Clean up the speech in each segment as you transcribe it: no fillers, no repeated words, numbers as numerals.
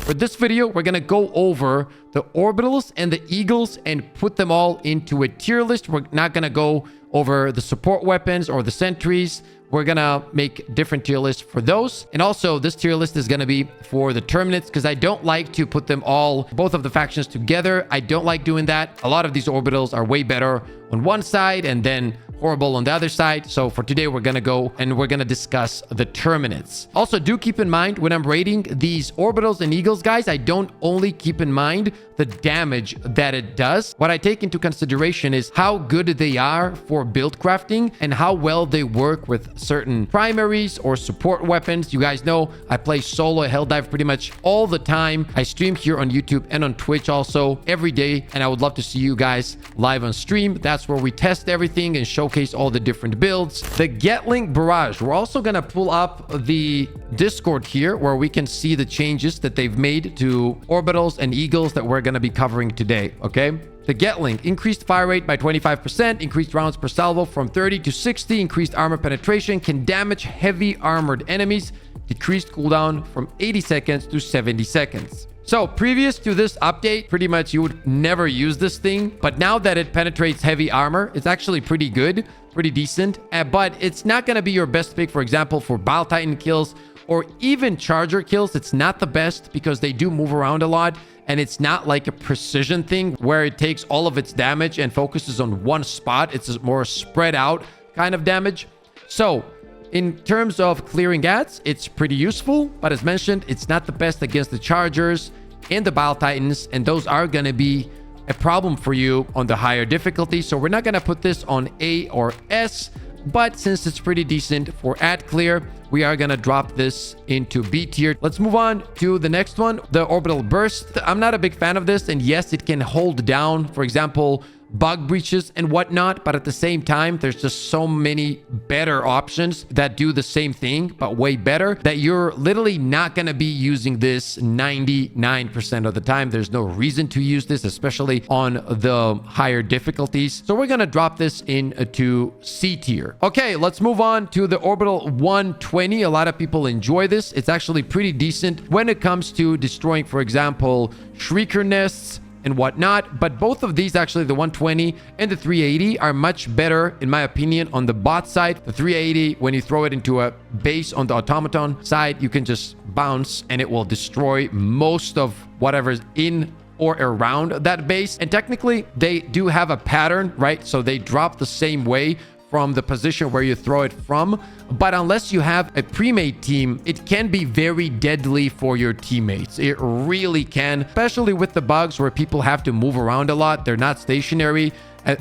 For this video, we're gonna go over the orbitals and the eagles and put them all into a tier list. We're not gonna go over the support weapons or the sentries. We're gonna make different tier lists for those. And also, this tier list is gonna be for the Terminids because I don't like to put them all, both of the factions together. I don't like doing that. A lot of these orbitals are way better on one side and then horrible on the other side. So for today, we're gonna go and we're gonna discuss the Terminids. Also, do keep in mind when I'm rating these orbitals and eagles, guys, I don't only keep in mind the damage that it does. What I take into consideration is how good they are for build crafting and how well they work with certain primaries or support weapons. You guys know I play solo helldive pretty much all the time. I stream here on YouTube and on Twitch also every day, and I would love to see you guys live on stream. That's where we test everything and showcase all the different builds. The Gatling Barrage. We're also gonna pull up the Discord here where we can see the changes that they've made to orbitals and eagles that we're gonna be covering today, okay? The Gatling, increased fire rate by 25%, increased rounds per salvo from 30 to 60, increased armor penetration, can damage heavy armored enemies, decreased cooldown from 80 seconds to 70 seconds. So previous to this update, pretty much you would never use this thing, but now that it penetrates heavy armor, it's actually pretty good, pretty decent, but it's not going to be your best pick, for example, for Bile Titan kills or even Charger kills. It's not the best because they do move around a lot. And it's not like a precision thing where it takes all of its damage and focuses on one spot. It's more spread out kind of damage. So in terms of clearing ads, it's pretty useful. But as mentioned, it's not the best against the Chargers and the Bile Titans. And those are going to be a problem for you on the higher difficulty. So we're not going to put this on A or S. But since it's pretty decent for ad clear, we are going to drop this into B tier. Let's move on to the next one, the Orbital Burst. I'm not a big fan of this. And yes, it can hold down, for example, bug breaches and whatnot. But at the same time, there's just so many better options that do the same thing, but way better, that you're literally not going to be using this 99% of the time. There's no reason to use this, especially on the higher difficulties. So we're going to drop this into C tier. Okay, let's move on to the Orbital 120. A lot of people enjoy this. It's actually pretty decent when it comes to destroying, for example, Shrieker nests and whatnot. But both of these, actually the 120 and the 380, are much better in my opinion on the bot side. The 380, when you throw it into a base on the automaton side, you can just bounce and it will destroy most of whatever's in or around that base. And technically they do have a pattern, right? So they drop the same way from the position where you throw it from. But unless you have a pre-made team, it can be very deadly for your teammates. It really can, especially with the bugs where people have to move around a lot. They're not stationary.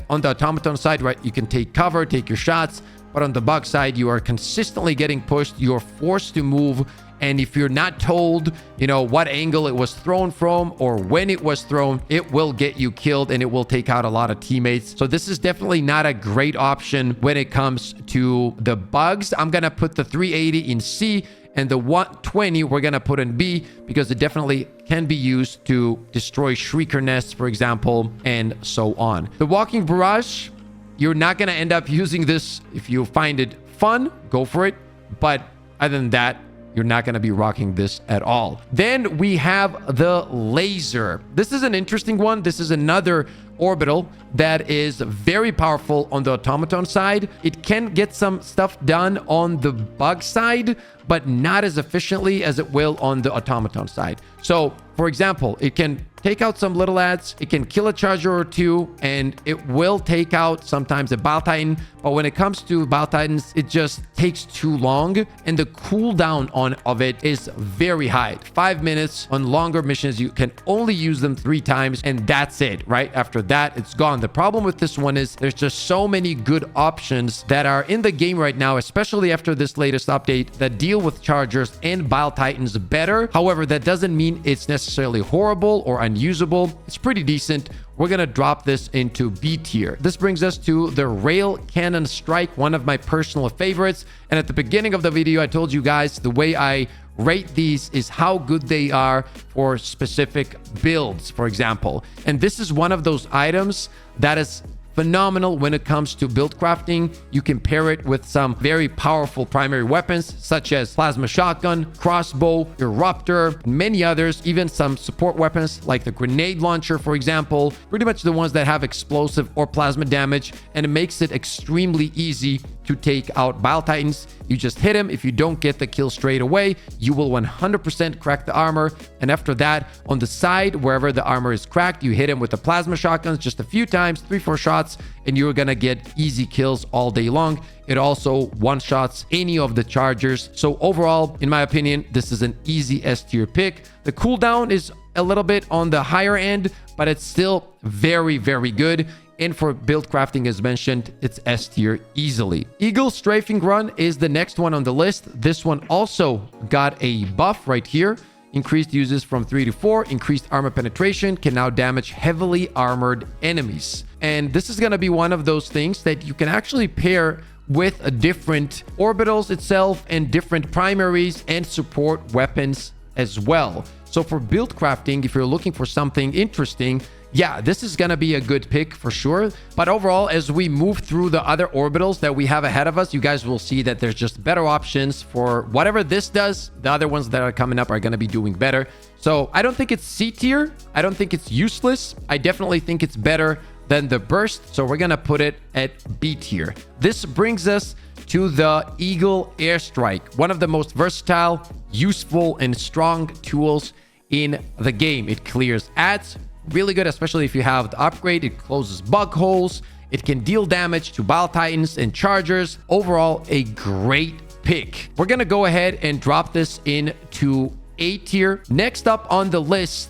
On the automaton side, right, you can take cover, take your shots. But on the bug side, you are consistently getting pushed. You're forced to move. And if you're not told, you know, what angle it was thrown from or when it was thrown, it will get you killed and it will take out a lot of teammates. So this is definitely not a great option when it comes to the bugs. I'm going to put the 380 in C and the 120 we're going to put in B because it definitely can be used to destroy Shrieker nests, for example, and so on. The Walking Barrage, you're not going to end up using this. If you find it fun, go for it. But other than that, you're not going to be rocking this at all. Then we have the Laser. This is an interesting one. This is another orbital that is very powerful on the automaton side. It can get some stuff done on the bug side, but not as efficiently as it will on the automaton side. So, for example, it can take out some little ads, it can kill a Charger or two, and it will take out sometimes a Bile Titan. But when it comes to Bile Titans, it just takes too long, and the cooldown of it is very high. 5 minutes. On longer missions, you can only use them 3 times, and that's it, right? After that, it's gone. The problem with this one is there's just so many good options that are in the game right now, especially after this latest update, that deal with Chargers and Bile Titans better. However, that doesn't mean it's necessarily horrible or unusable. It's pretty decent. We're going to drop this into B tier. This brings us to the Rail Cannon Strike, one of my personal favorites. And at the beginning of the video, I told you guys the way I rate these is how good they are for specific builds, for example. And this is one of those items that is phenomenal when it comes to build crafting. You can pair it with some very powerful primary weapons such as plasma shotgun, crossbow, eruptor, and many others, even some support weapons like the grenade launcher, for example, pretty much the ones that have explosive or plasma damage, and it makes it extremely easy to take out Bile Titans. You just hit him. If you don't get the kill straight away, you will 100% crack the armor. And after that, on the side, wherever the armor is cracked, you hit him with the plasma shotguns just a few times, 3-4 shots, and you're gonna get easy kills all day long. It also one-shots any of the chargers. So overall, in my opinion, this is an easy S tier pick. The cooldown is a little bit on the higher end, but it's still very, very good. And for build crafting, as mentioned, it's S tier easily. Eagle Strafing Run is the next one on the list. This one also got a buff right here. Increased uses from 3 to 4. Increased armor penetration. Can now damage heavily armored enemies. And this is going to be one of those things that you can actually pair with a different orbitals itself and different primaries and support weapons as well. So for build crafting, if you're looking for something interesting, yeah, this is going to be a good pick for sure. But overall, as we move through the other orbitals that we have ahead of us, you guys will see that there's just better options for whatever this does. The other ones that are coming up are going to be doing better. So I don't think it's C tier. I don't think it's useless. I definitely think it's better than the burst. So we're going to put it at B tier. This brings us to the Eagle Airstrike, one of the most versatile, useful, and strong tools in the game. It clears ads. Really good, especially if you have the upgrade. It closes bug holes. It can deal damage to Bile Titans and chargers. Overall, a great pick. We're going to go ahead and drop this into A tier. Next up on the list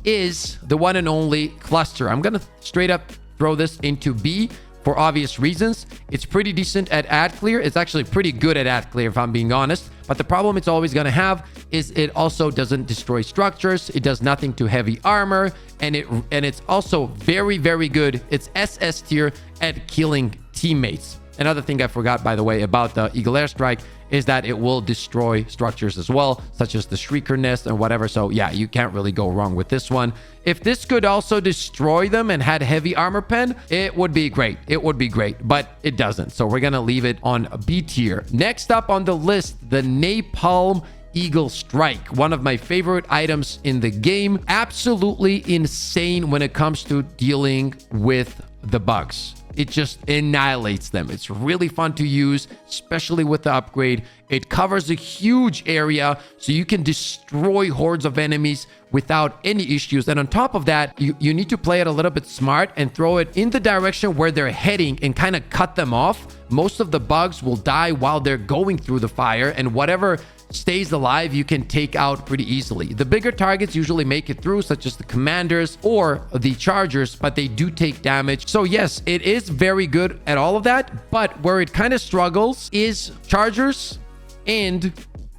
is the one and only Cluster. I'm going to straight up throw this into B for obvious reasons. It's pretty decent at ad clear. It's actually pretty good at ad clear, if I'm being honest. But the problem it's always going to have is it also doesn't destroy structures. It does nothing to heavy armor. And it's also very, very good. It's SS tier at killing teammates. Another thing I forgot, by the way, about the Eagle Airstrike is that it will destroy structures as well, such as the Shrieker Nest and whatever. So yeah, you can't really go wrong with this one. If this could also destroy them and had heavy armor pen, it would be great. It would be great, but it doesn't. So we're going to leave it on B tier. Next up on the list, the Napalm Eagle Strike, one of my favorite items in the game. Absolutely insane when it comes to dealing with the bugs. It just annihilates them. It's really fun to use, especially with the upgrade. It covers a huge area, so you can destroy hordes of enemies without any issues. And on top of that, you need to play it a little bit smart and throw it in the direction where they're heading and kind of cut them off. Most of the bugs will die while they're going through the fire, and whatever stays alive you can take out pretty easily. The bigger targets usually make it through, such as the commanders or the chargers, but they do take damage. So yes, it is very good at all of that, but where it kind of struggles is chargers and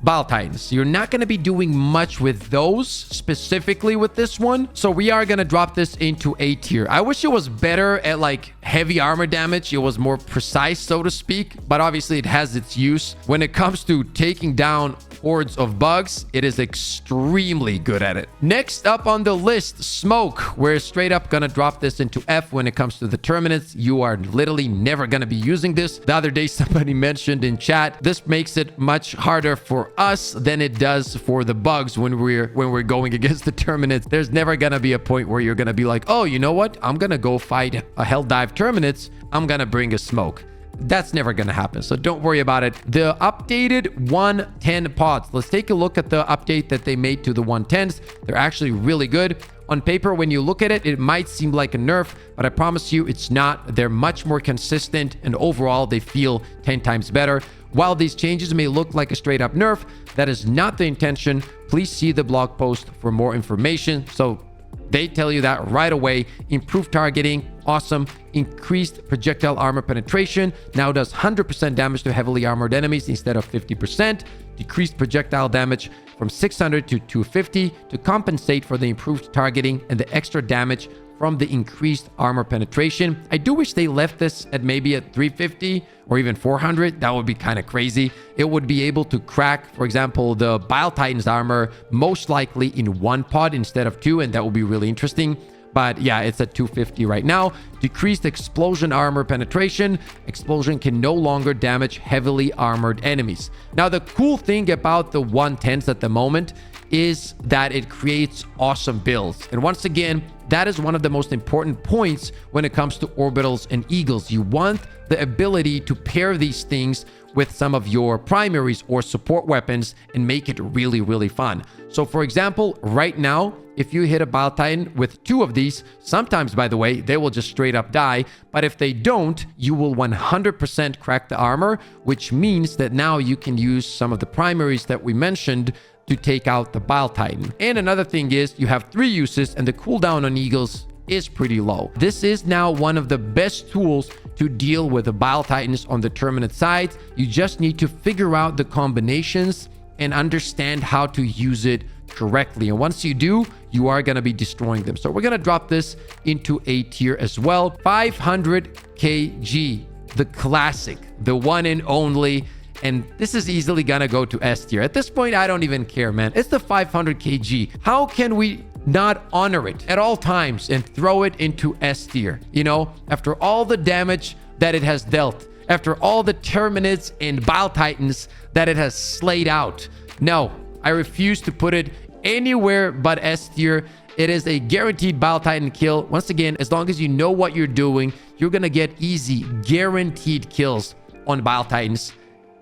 Bile Titans. You're not going to be doing much with those specifically with this one. So we are going to drop this into A tier. I wish it was better at like heavy armor damage. It was more precise, so to speak, but obviously it has its use. When it comes to taking down hordes of bugs, it is extremely good at it. Next up on the list, Smoke. We're straight up gonna drop this into F when it comes to the Terminids. You are literally never gonna be using this. The other day somebody mentioned in chat, this makes it much harder for us than it does for the bugs when we're going against the Terminids. There's never gonna be a point where you're gonna be like, oh, you know what, I'm gonna go fight a Helldive Terminids, I'm gonna bring a Smoke. That's never going to happen, so don't worry about it. The updated 110 pods. Let's take a look at the update that they made to the 110s. They're actually really good. On paper, when you look at it, it might seem like a nerf, but I promise you it's not. They're much more consistent, and overall, they feel 10 times better. While these changes may look like a straight up nerf, that is not the intention. Please see the blog post for more information. So they tell you that right away. Improved targeting, awesome. Increased projectile armor penetration, now does 100% damage to heavily armored enemies instead of 50%. Decreased projectile damage from 600 to 250 to compensate for the improved targeting and the extra damage from the increased armor penetration. I do wish they left this at maybe at 350 or even 400. That would be kind of crazy. It would be able to crack, for example, the Bile Titans armor most likely in one pod instead of two, and that would be really interesting. But yeah, it's at 250 right now. Decreased explosion armor penetration. Explosion can no longer damage heavily armored enemies. Now, the cool thing about the 110s at the moment is that it creates awesome builds. And once again, that is one of the most important points when it comes to orbitals and eagles. You want the ability to pair these things with some of your primaries or support weapons and make it really, really fun. So for example, right now, if you hit a Bile Titan with 2 of these, sometimes, by the way, they will just straight up die. But if they don't, you will 100% crack the armor, which means that now you can use some of the primaries that we mentioned to take out the Bile Titan. And another thing is you have 3 uses and the cooldown on eagles is pretty low. This is now one of the best tools to deal with the Bile Titans on the Terminid side. You just need to figure out the combinations and understand how to use it correctly. And once you do, you are going to be destroying them. So we're going to drop this into A tier as well. 500 kg, the classic, the one and only. And this is easily gonna go to S tier. At this point, I don't even care, man. It's the 500 kg. How can we not honor it at all times and throw it into S tier? You know, after all the damage that it has dealt, after all the Terminids and Bile Titans that it has slayed out. No, I refuse to put it anywhere but S tier. It is a guaranteed Bile Titan kill. Once again, as long as you know what you're doing, you're gonna get easy, guaranteed kills on Bile Titans.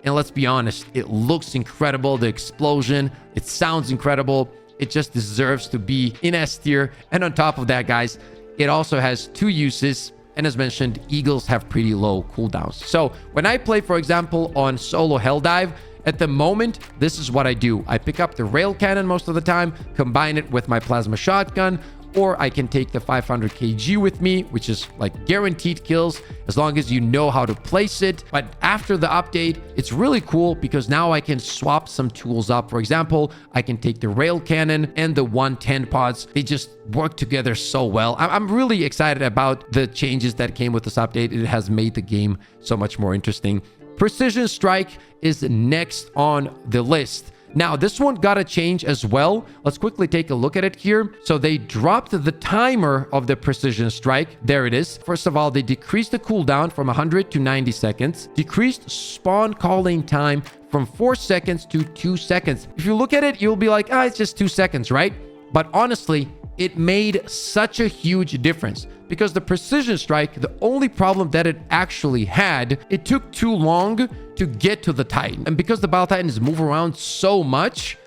And let's be honest, it looks incredible. The explosion, it sounds incredible. It just deserves to be in S tier. And on top of that, guys, it also has 2 uses. And as mentioned, eagles have pretty low cooldowns. So when I play, for example, on solo Helldive, at the moment, this is what I do. I pick up the rail cannon most of the time, combine it with my plasma shotgun, or I can take the 500 kg with me, which is like guaranteed kills as long as you know how to place it. But after the update, it's really cool because now I can swap some tools up. For example, I can take the rail cannon and the 110 pods. They just work together so well. I'm really excited about the changes that came with this update. It has made the game so much more interesting. Precision Strike is next on the list. Now, this one got a change as well. Let's quickly take a look at it here. So they dropped the timer of the Precision Strike. There it is. First of all, they decreased the cooldown from 100 to 90 seconds. Decreased spawn calling time from 4 seconds to 2 seconds. If you look at it, you'll be like, it's just 2 seconds, right? But honestly, it made such a huge difference because the Precision Strike, the only problem that it actually had, it took too long to get to the Titan. And because the Bile Titans move around so much,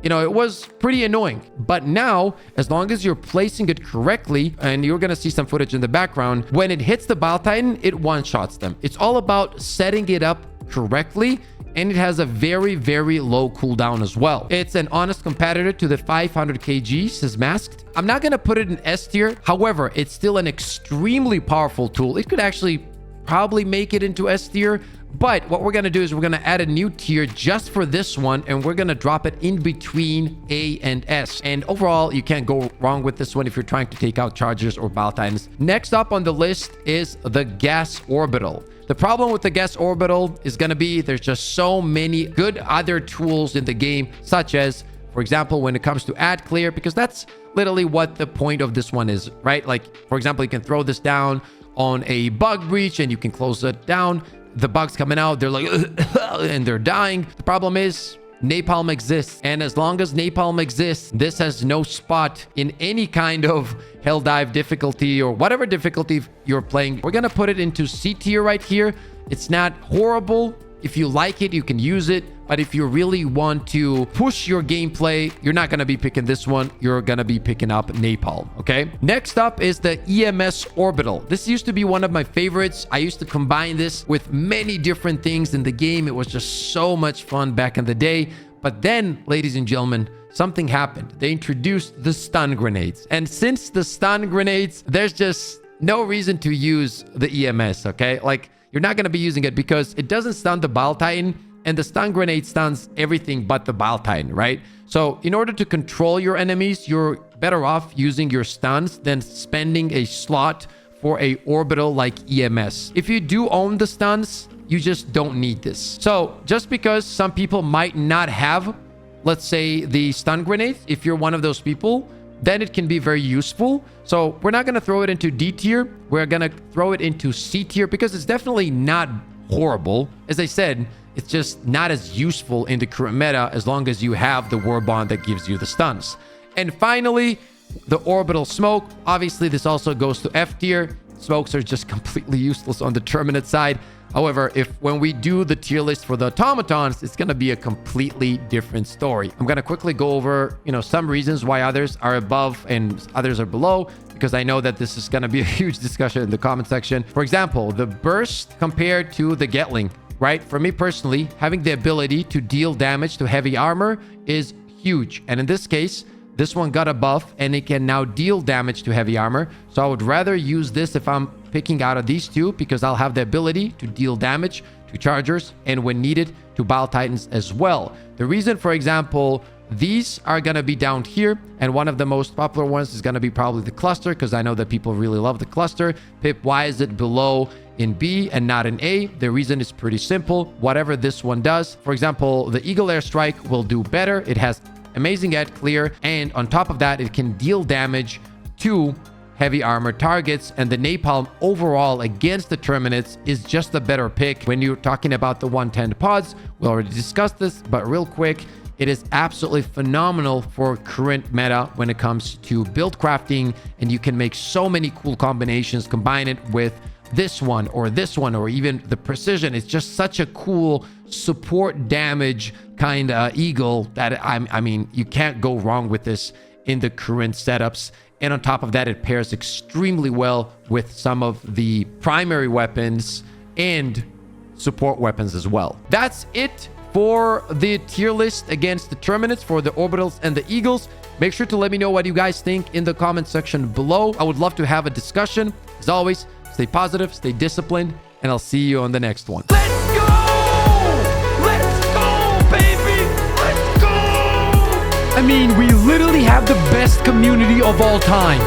you know, it was pretty annoying. But now, as long as you're placing it correctly, and you're going to see some footage in the background, when it hits the Bile Titan, it one-shots them. It's all about setting it up correctly, and it has a very, very low cooldown as well. It's an honest competitor to the 500 kg, says Masked. I'm not going to put it in S tier. However, it's still an extremely powerful tool. It could actually probably make it into S tier. But what we're going to do is we're going to add a new tier just for this one, and we're going to drop it in between A and S. And overall, you can't go wrong with this one if you're trying to take out Chargers or Bile Titans. Next up on the list is the Gas Orbital. The problem with the Gas Orbital is going to be there's just so many good other tools in the game, such as, for example, when it comes to ad clear, because that's literally what the point of this one is, right? Like, for example, you can throw this down on a bug breach and you can close it down. The bugs coming out, they're like, and they're dying. The problem is napalm exists. And as long as napalm exists, this has no spot in any kind of Helldive difficulty or whatever difficulty you're playing. We're going to put it into C tier right here. It's not horrible. If you like it, you can use it. But if you really want to push your gameplay, you're not going to be picking this one. You're going to be picking up Napalm, okay? Next up is the EMS Orbital. This used to be one of my favorites. I used to combine this with many different things in the game. It was just so much fun back in the day. But then, ladies and gentlemen, something happened. They introduced the stun grenades. And since the stun grenades, there's just no reason to use the EMS, okay? Like, you're not going to be using it because it doesn't stun the Bile Titan, and the stun grenade stuns everything but the Bile Titan, right? So in order to control your enemies, you're better off using your stuns than spending a slot for a orbital like EMS. If you do own the stuns, you just don't need this. So just because some people might not have, let's say, the stun grenade, if you're one of those people, then it can be very useful. So we're not going to throw it into D tier. We're going to throw it into C tier because it's definitely not horrible. As I said, it's just not as useful in the current meta as long as you have the war bond that gives you the stuns. And finally, the orbital smoke. Obviously, this also goes to F tier. Smokes are just completely useless on the Terminid side. However, when we do the tier list for the automatons, it's going to be a completely different story. I'm going to quickly go over, some reasons why others are above and others are below, because I know that this is going to be a huge discussion in the comment section. For example, the burst compared to the Gatling, right? For me personally, having the ability to deal damage to heavy armor is huge. And in this case, this one got a buff and it can now deal damage to heavy armor. So I would rather use this if I'm picking out of these two, because I'll have the ability to deal damage to chargers and when needed to Bile Titans as well. The reason, for example, these are going to be down here, and one of the most popular ones is going to be probably the cluster, because I know that people really love the cluster. Pip, why is it below in B and not in A? The reason is pretty simple. Whatever this one does, for example, the Eagle Airstrike will do better. It has amazing ad clear, and on top of that, it can deal damage to heavy armor targets, and the napalm overall against the Terminids is just a better pick. When you're talking about the 110 pods, we already discussed this, but real quick, it is absolutely phenomenal for current meta when it comes to build crafting, and you can make so many cool combinations, combine it with this one, or even the precision. It's just such a cool support damage kind of eagle that I mean, you can't go wrong with this in the current setups. And on top of that, it pairs extremely well with some of the primary weapons and support weapons as well. That's it for the tier list against the Terminids for the Orbitals and the Eagles. Make sure to let me know what you guys think in the comment section below. I would love to have a discussion. As always, stay positive, stay disciplined, and I'll see you on the next one. Let's go! Let's go, baby! Let's go! I mean, we literally have the best community of all time.